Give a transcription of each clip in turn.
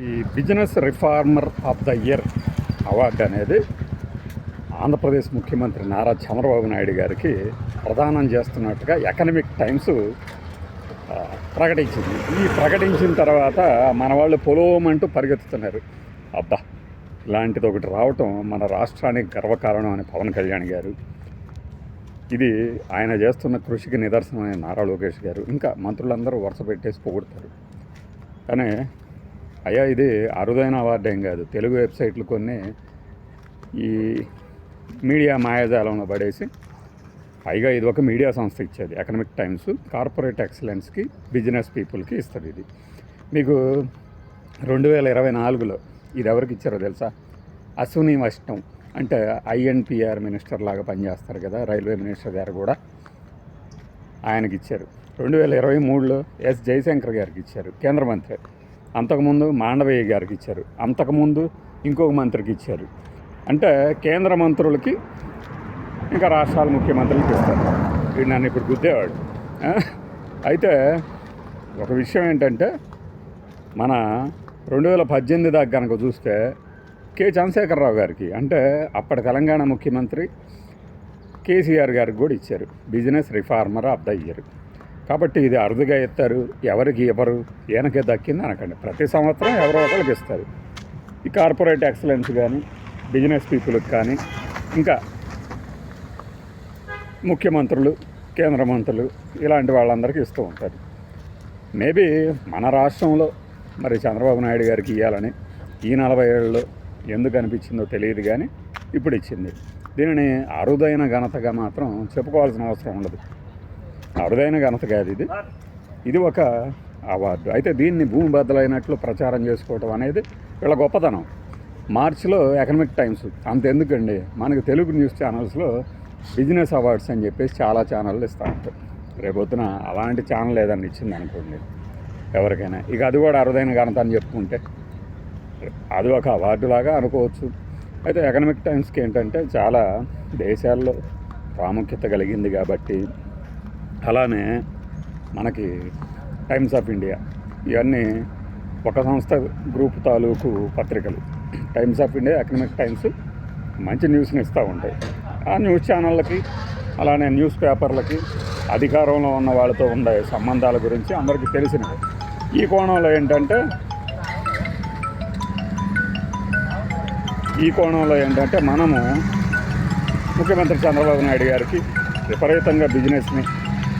ఈ business reformer of the year award అనేది ఆంధ్రప్రదేశ్ ముఖ్యమంత్రి నారా చంద్రబాబు నాయుడు గారికి ప్రదానం చేస్తున్నట్టుగా ఎకనమిక్ టైమ్స్ ప్రకటించింది. ఈ ప్రకటించిన తర్వాత మన వాళ్ళు పొలోమంటూ పరిగెత్తుతున్నారు. అబ్బా, ఇలాంటిది ఒకటి రావటం మన రాష్ట్రానికి గర్వకారణం అని పవన్ కళ్యాణ్ గారు, ఇది ఆయన చేస్తున్న కృషికి నిదర్శనమైన నారా లోకేష్ గారు, ఇంకా మంత్రులందరూ వరుస పెట్టేసి పొగుడతారు. కానీ అయ్యా, ఇది అరుదైన అవార్డు ఏం కాదు. తెలుగు వెబ్సైట్లు కొన్ని ఈ మీడియా మాయాజాలంలో పడేసి, పైగా ఇది ఒక మీడియా సంస్థ ఇచ్చేది. ఎకనమిక్ టైమ్స్ కార్పొరేట్ ఎక్సలెన్స్కి, బిజినెస్ పీపుల్కి ఇస్తుంది. ఇది మీకు 2024లో ఇది ఎవరికి ఇచ్చారో తెలుసా? అశ్విని వైష్ణవ్, అంటే INPR మినిస్టర్ లాగా పనిచేస్తారు కదా, రైల్వే మినిస్టర్ గారు కూడా, ఆయనకి ఇచ్చారు. 2023లో ఎస్ జయశంకర్ గారికి ఇచ్చారు, కేంద్ర మంత్రి. అంతకుముందు మాండవయ్య గారికి ఇచ్చారు, అంతకుముందు ఇంకొక మంత్రికి ఇచ్చారు. అంటే కేంద్ర మంత్రులకి ఇంకా రాష్ట్రాల ముఖ్యమంత్రులకి ఇస్తారు. వీడు నన్ను ఇప్పుడు గుద్దేవాడు. అయితే ఒక విషయం ఏంటంటే, మన 2018 దాకా కనుక చూస్తే కె చంద్రశేఖరరావు గారికి, అంటే అప్పటి తెలంగాణ ముఖ్యమంత్రి కేసీఆర్ గారికి కూడా ఇచ్చారు business reformer of the year. కాబట్టి ఇది అరుదుగా ఇస్తారు. ఎవరికి ఎవరు ఈయనకే దక్కింది అనకండి. ప్రతి సంవత్సరం ఎవరో ఒకరికి ఇస్తారు. ఈ కార్పొరేట్ ఎక్సలెన్స్ కానీ, బిజినెస్ పీపుల్కి కానీ, ఇంకా ముఖ్యమంత్రులు, కేంద్ర మంత్రులు, ఇలాంటి వాళ్ళందరికీ ఇస్తూ ఉంటారు. మేబీ మన రాష్ట్రంలో మరి చంద్రబాబు నాయుడు గారికి ఇవ్వాలని ఈ 40 ఏళ్ళలో ఎందుకు అనిపించిందో తెలియదు, కానీ ఇప్పుడు ఇచ్చింది. దీనిని అరుదైన ఘనతగా మాత్రం చెప్పుకోవాల్సిన అవసరం ఉండదు. అరుదైన ఘనత కాదు ఇది, ఇది ఒక అవార్డు. అయితే దీన్ని భూమి బద్దలైనట్లు ప్రచారం చేసుకోవటం అనేది వీళ్ళ గొప్పతనం. మార్చిలో ఎకనమిక్ టైమ్స్, అంతెందుకండి, మనకు తెలుగు న్యూస్ ఛానల్స్లో బిజినెస్ అవార్డ్స్ అని చెప్పేసి చాలా ఛానళ్ళు ఇస్తూ ఉంటారు. రేపొద్దున అలాంటి ఛానల్ ఏదన్నా ఇచ్చింది అనుకోండి ఎవరికైనా, ఇక అది కూడా అరుదైన ఘనత అని చెప్పుకుంటే అది ఒక అవార్డులాగా అనుకోవచ్చు. అయితే ఎకనమిక్ టైమ్స్కి ఏంటంటే చాలా దేశాల్లో ప్రాముఖ్యత కలిగింది కాబట్టి, అలానే మనకి టైమ్స్ ఆఫ్ ఇండియా, ఇవన్నీ ఒక సంస్థ గ్రూప్ తాలూకు పత్రికలు. Times of India, economic times మంచి న్యూస్ని ఇస్తూ ఉంటాయి. ఆ న్యూస్ ఛానళ్ళకి, అలానే న్యూస్ పేపర్లకి అధికారంలో ఉన్న వాళ్ళతో ఉండే సంబంధాల గురించి అందరికీ తెలిసినవి. ఈ కోణంలో ఏంటంటే మనము ముఖ్యమంత్రి చంద్రబాబు నాయుడు గారికి విపరీతంగా బిజినెస్ని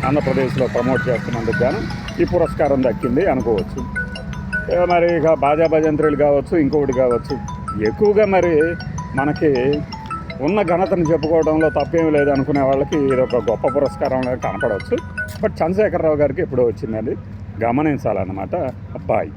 ఆంధ్రప్రదేశ్లో ప్రమోట్ చేస్తున్నందుకు గాను ఈ పురస్కారం దక్కింది అనుకోవచ్చు. మరి ఇక బాజా భజంత్రులు కావచ్చు, ఇంకొకటి కావచ్చు, ఎక్కువగా మరి మనకి ఉన్న ఘనతను చెప్పుకోవడంలో తప్పేమీ లేదు అనుకునే వాళ్ళకి ఇది ఒక గొప్ప పురస్కారంలో కనపడవచ్చు. బట్ చంద్రశేఖరరావు గారికి ఎప్పుడో వచ్చింది, అది గమనించాలన్నమాట. అబ్బాయి.